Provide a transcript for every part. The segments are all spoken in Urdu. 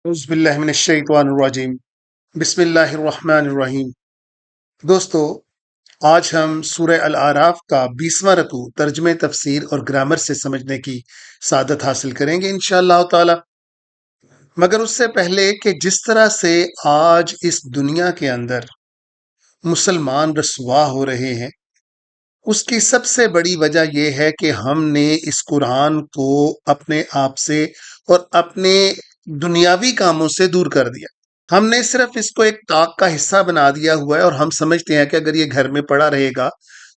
اعوذ باللہ من الشیطان الرجیم بسم اللہ الرحمن الرحیم۔ دوستو، آج ہم سورہ الاعراف کا 20واں رکوع ترجمے تفسیر اور گرامر سے سمجھنے کی سعادت حاصل کریں گے انشاءاللہ تعالی۔ مگر اس سے پہلے کہ جس طرح سے آج اس دنیا کے اندر مسلمان رسوا ہو رہے ہیں، اس کی سب سے بڑی وجہ یہ ہے کہ ہم نے اس قرآن کو اپنے آپ سے اور اپنے دنیاوی کاموں سے دور کر دیا۔ ہم نے صرف اس کو ایک طاق کا حصہ بنا دیا ہوا ہے، اور ہم سمجھتے ہیں کہ اگر یہ گھر میں پڑا رہے گا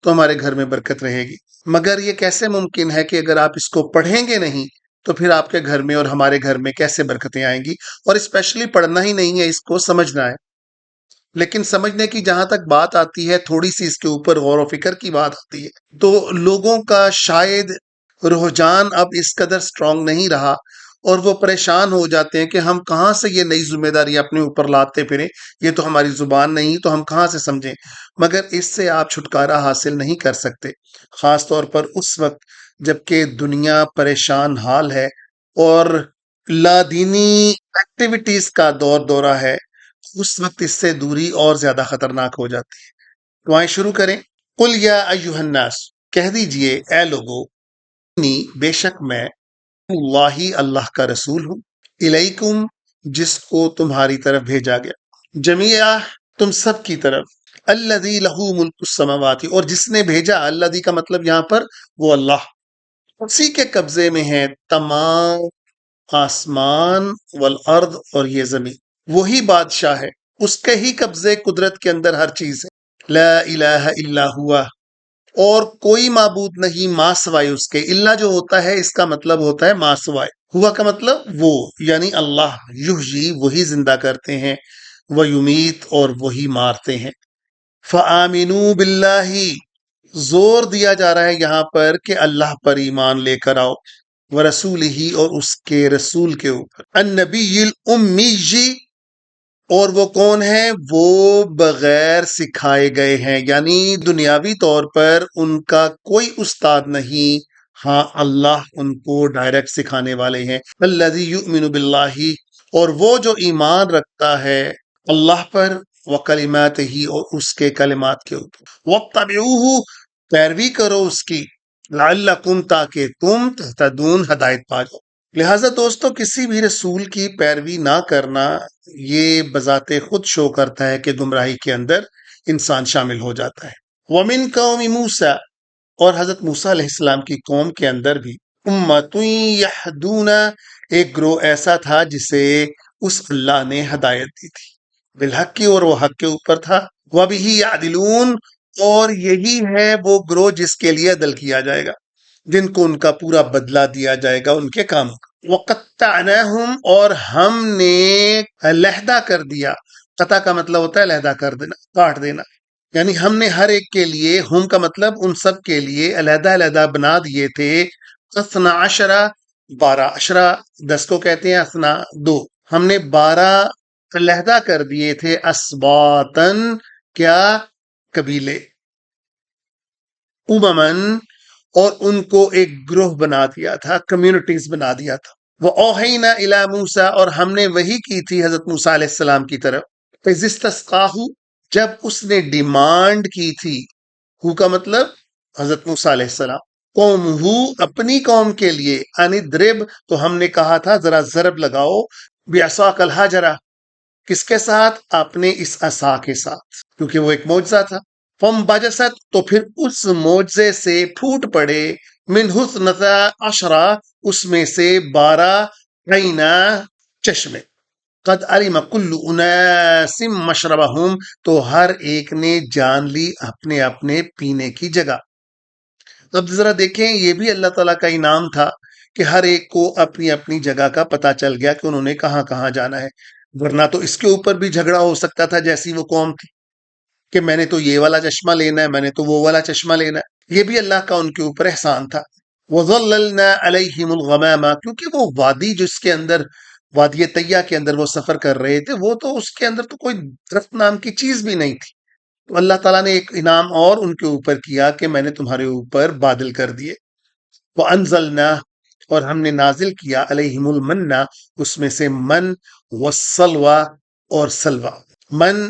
تو ہمارے گھر میں برکت رہے گی۔ مگر یہ کیسے ممکن ہے کہ اگر آپ اس کو پڑھیں گے نہیں تو پھر آپ کے گھر میں اور ہمارے گھر میں کیسے برکتیں آئیں گی؟ اور اسپیشلی پڑھنا ہی نہیں ہے، اس کو سمجھنا ہے۔ لیکن سمجھنے کی جہاں تک بات آتی ہے، تھوڑی سی اس کے اوپر غور و فکر کی بات آتی ہے، تو لوگوں کا شاید رجحان اب اس قدر سٹرونگ نہیں رہا، اور وہ پریشان ہو جاتے ہیں کہ ہم کہاں سے یہ نئی ذمہ داری اپنے اوپر لاتے پھریں، یہ تو ہماری زبان نہیں تو ہم کہاں سے سمجھیں۔ مگر اس سے آپ چھٹکارا حاصل نہیں کر سکتے، خاص طور پر اس وقت جب کہ دنیا پریشان حال ہے اور لادینی ایکٹیویٹیز کا دورہ ہے۔ اس وقت اس سے دوری اور زیادہ خطرناک ہو جاتی ہے۔ تو آئیں شروع کریں۔ قل یا ایھا الناس، کہہ دیجئے اے لوگو، انی بے شک میں اللہ کا رسول ہوں، الیکم جس کو تمہاری طرف بھیجا گیا، جمیعہ تم سب کی طرف، الذی لہ ملک السماوات، اور جس نے بھیجا، الذی کا مطلب یہاں پر وہ اللہ، اسی کے قبضے میں ہے تمام آسمان والارض، اور یہ زمین، وہی بادشاہ ہے، اس کے ہی قبضے قدرت کے اندر ہر چیز ہے۔ لا الہ الا ہوا، اور کوئی معبود نہیں ما سوائے اس کے۔ اللہ جو ہوتا ہے اس کا مطلب ہوتا ہے ما سوائے، ہوا کا مطلب وہ، یعنی اللہ، یحیی وہی زندہ کرتے ہیں، و یمیت اور وہی مارتے ہیں۔ فآمنوا باللہ، زور دیا جا رہا ہے یہاں پر کہ اللہ پر ایمان لے کر آؤ، ورسولہ اور اس کے رسول کے اوپر، النبی الامی، اور وہ کون ہے؟ وہ بغیر سکھائے گئے ہیں، یعنی دنیاوی طور پر ان کا کوئی استاد نہیں، ہاں اللہ ان کو ڈائریکٹ سکھانے والے ہیں۔ الذی یؤمن باللہ، اور وہ جو ایمان رکھتا ہے اللہ پر، وکلماتہ اور اس کے کلمات کے اوپر، واتبعوہ پیروی کرو اس کی، لعلکم تاکہ تم تہتدون ہدایت پا جاؤ۔ لہٰذا دوستو، کسی بھی رسول کی پیروی نہ کرنا یہ بذات خود شو کرتا ہے کہ گمراہی کے اندر انسان شامل ہو جاتا ہے۔ وَمِن قَوْمِ مُوسَىٰ، اور حضرت موسیٰ علیہ السلام کی قوم کے اندر بھی، اُمَّةٌ يَهْدُونَ، ایک گروہ ایسا تھا جسے اس اللہ نے ہدایت دی تھی، بالحق کی، اور وہ حق کے اوپر تھا، وَبِهِ يَعْدِلُونَ، اور یہی ہے وہ گروہ جس کے لیے عدل کیا جائے گا، جن کو ان کا پورا بدلہ دیا جائے گا ان کے کاموں کا۔ وَقَطَّعْنَاهُمْ، اور ہم نے علیحدہ کر دیا، قطع کا مطلب ہوتا ہے علیحدہ کر دینا، کاٹ دینا، یعنی ہم نے ہر ایک کے لیے، ہم کا مطلب ان سب کے لیے علیحدہ علیحدہ بنا دیے تھے، اثنا عشرہ، 12، عشرہ 10 کو کہتے ہیں، اثنا 2، ہم نے 12 علیحدہ کر دیے تھے، اسباطن، کیا؟ قبیلے، اممن، اور ان کو ایک گروہ بنا دیا تھا، کمیونٹیز بنا دیا تھا۔ وَأَوْحَيْنَا إِلَىٰ مُوسَىٰ، اور ہم نے وحی کی تھی حضرت موسیٰ علیہ السلام کی طرف، إِذِ اسْتَسْقَاهُ، جب اس نے ڈیمانڈ کی تھی، ہو کا مطلب حضرت موسیٰ علیہ السلام، قومہ، اپنی قوم کے لیے، ان اضرب، تو ہم نے کہا تھا ذرا ضرب لگاؤ، بعصاک الحجرہ، کس کے ساتھ؟ اپنے اس عصا کے ساتھ، کیونکہ وہ ایک معجزہ تھا۔ فانبجست، تو پھر اس معجزے سے پھوٹ پڑے، منہ اثنتا عشرہ، اس میں سے 12 عینا، چشمے، قد علم کل اناس مشربہم، تو ہر ایک نے جان لی اپنے اپنے پینے کی جگہ۔ اب ذرا دیکھیں، یہ بھی اللہ تعالیٰ کا انعام تھا کہ ہر ایک کو اپنی اپنی جگہ کا پتہ چل گیا کہ انہوں نے کہاں کہاں جانا ہے، ورنہ تو اس کے اوپر بھی جھگڑا ہو سکتا تھا جیسی وہ قوم تھی، کہ میں نے تو یہ والا چشمہ لینا ہے، میں نے تو وہ والا چشمہ لینا ہے۔ یہ بھی اللہ کا ان کے اوپر احسان تھا۔ وَظَلَّلْنَا عَلَيْهِمُ الْغَمَامَ، کیونکہ وہ وادی جس کے اندر، وادی طیہ کے اندر وہ سفر کر رہے تھے، وہ تو اس کے اندر تو کوئی درخت نام کی چیز بھی نہیں تھی، تو اللہ تعالیٰ نے ایک انعام اور ان کے اوپر کیا کہ میں نے تمہارے اوپر بادل کر دیے۔ وَأَنزَلْنَا، اور ہم نے نازل کیا علیہم المنہ، اس میں سے من والسلوى اور سلوہ۔ من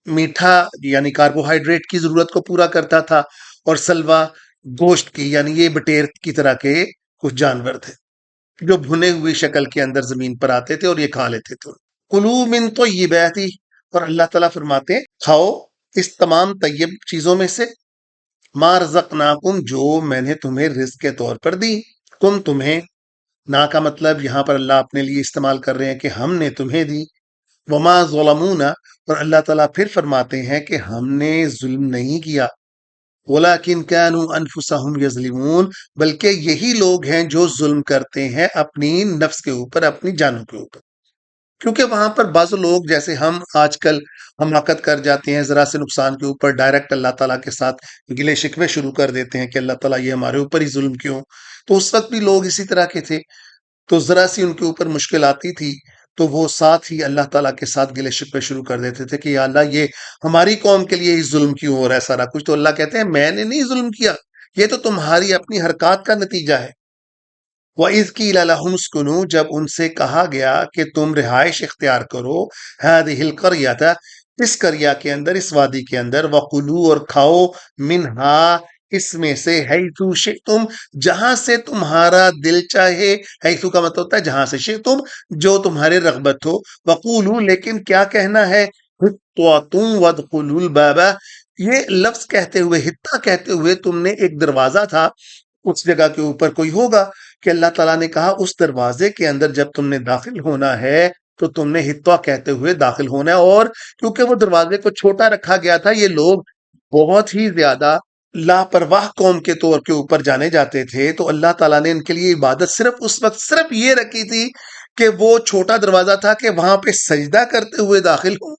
میٹھا یعنی کاربوہائیڈریٹ کی ضرورت کو پورا کرتا تھا، اور سلوہ گوشت کی، یعنی یہ بٹیر کی طرح کے کچھ جانور تھے جو بھنے ہوئی شکل کے اندر زمین پر آتے تھے اور یہ کھا لیتے تھے۔ کلوا من طیبات، اور اللہ تعالیٰ فرماتے ہیں کھاؤ اس تمام طیب چیزوں میں سے، ما رزقناکم، جو میں نے تمہیں رزق کے طور پر دی، تمہیں، نا کا مطلب یہاں پر اللہ اپنے لیے استعمال کر رہے ہیں کہ ہم نے تمہیں دی، وما ظلمونا، اور اللہ تعالیٰ پھر فرماتے ہیں کہ ہم نے ظلم نہیں کیا، ولیکن كانوا انفسهم یظلمون، بلکہ یہی لوگ ہیں جو ظلم کرتے ہیں اپنی نفس کے اوپر، اپنی جانوں کے اوپر۔ کیونکہ وہاں پر بعض لوگ جیسے ہم آج کل حماقت کر جاتے ہیں، ذرا سے نقصان کے اوپر ڈائریکٹ اللہ تعالیٰ کے ساتھ گلے شکوے شروع کر دیتے ہیں کہ اللہ تعالیٰ یہ ہمارے اوپر ہی ظلم کیوں۔ تو اس وقت بھی لوگ اسی طرح کے تھے، تو ذرا سی ان کے اوپر مشکل آتی تھی تو وہ ساتھ ہی اللہ تعالیٰ کے ساتھ گلے شکوے شروع کر دیتے تھے کہ یا اللہ یہ ہماری قوم کے لیے ہی ظلم کیوں ہو رہا ہے سارا کچھ۔ تو اللہ کہتے ہیں میں نے نہیں ظلم کیا، یہ تو تمہاری اپنی حرکات کا نتیجہ ہے۔ وَإِذْ قِيلَ لَهُمُ اسْكُنُوا، جب ان سے کہا گیا کہ تم رہائش اختیار کرو، هَذِهِ الْقَرْيَةَ، اس قریہ کے اندر، اس وادی کے اندر، وَقُلُوا، اور کھاؤ، مِنْهَا، اس میں سے، حَيْثُ شِئْتُمْ، جہاں سے تمہارا دل چاہے، حیثو کا مطلب ہوتا ہے جہاں سے، شئتم جو تمہارے رغبت ہو، وَقُولُوا، لیکن کیا کہنا ہے، حِطَّةٌ وَادْخُلُوا الْبَابَ، یہ لفظ کہتے ہوئے، حطہ کہتے ہوئے تم نے ایک دروازہ تھا، اس جگہ کے اوپر کوئی ہوگا کہ اللہ تعالیٰ نے کہا اس دروازے کے اندر جب تم نے داخل ہونا ہے تو تم نے حطہ کہتے ہوئے داخل ہونا ہے۔ اور کیونکہ وہ دروازے کو چھوٹا رکھا گیا تھا، یہ لوگ بہت ہی زیادہ لاپرواہ قوم کے طور کے اوپر جانے جاتے تھے، تو اللہ تعالیٰ نے ان کے لیے عبادت صرف اس وقت صرف یہ رکھی تھی کہ وہ چھوٹا دروازہ تھا کہ وہاں پہ سجدہ کرتے ہوئے داخل ہوں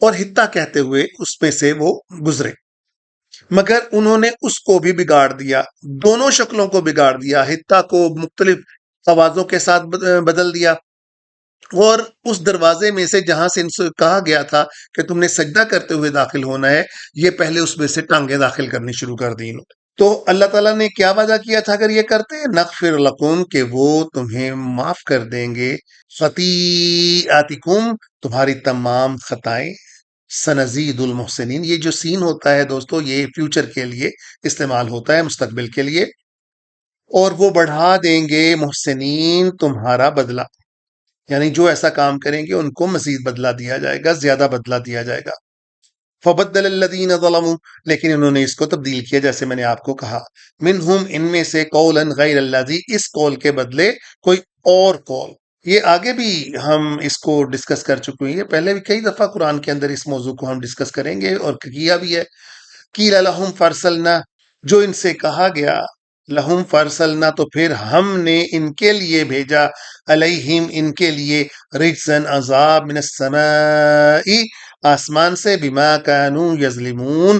اور حطہ کہتے ہوئے اس میں سے وہ گزرے۔ مگر انہوں نے اس کو بھی بگاڑ دیا، دونوں شکلوں کو بگاڑ دیا، حطہ کو مختلف آوازوں کے ساتھ بدل دیا، اور اس دروازے میں سے جہاں سے ان سے کہا گیا تھا کہ تم نے سجدہ کرتے ہوئے داخل ہونا ہے، یہ پہلے اس میں سے ٹانگیں داخل کرنی شروع کر دی۔ تو اللہ تعالیٰ نے کیا وعدہ کیا تھا اگر یہ کرتے، نغفر لکم، کہ وہ تمہیں معاف کر دیں گے، خطیئاتکم، تمہاری تمام خطائیں، سنزید المحسنین، یہ جو سین ہوتا ہے دوستو یہ فیوچر کے لیے استعمال ہوتا ہے، مستقبل کے لیے، اور وہ بڑھا دیں گے محسنین تمہارا بدلہ، یعنی جو ایسا کام کریں گے ان کو مزید بدلہ دیا جائے گا، زیادہ بدلہ دیا جائے گا۔ فبدل الذین ظلموا، لیکن انہوں نے اس کو تبدیل کیا جیسے میں نے آپ کو کہا، منہم، ان میں سے، قولا غیر الذی، اس قول کے بدلے کوئی اور قول۔ یہ آگے بھی ہم اس کو ڈسکس کر چکے ہیں، پہلے بھی کئی دفعہ قرآن کے اندر اس موضوع کو ہم ڈسکس کریں گے اور کیا بھی ہے۔ قیل لہم فارسلنا، جو ان سے کہا گیا، لہم فارسلنا، تو پھر ہم نے ان کے لیے بھیجا، علیہم، ان کے لیے، رجزن، عذاب، من السماء، آسمان سے، بما کانوا یظلمون،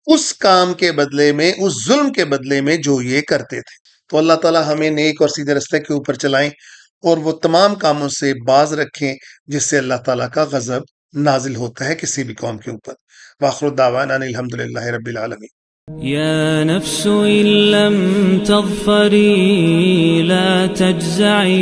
اس کام کے بدلے میں، اس ظلم کے بدلے میں جو یہ کرتے تھے۔ تو اللہ تعالیٰ ہمیں نیک اور سیدھے رستے کے اوپر چلائیں اور وہ تمام کاموں سے باز رکھیں جس سے اللہ تعالیٰ کا غضب نازل ہوتا ہے کسی بھی قوم کے اوپر۔ وآخر دعوانا ان الحمدللہ رب العالمین۔ يا نفس إن لم تظفري لا تجزعي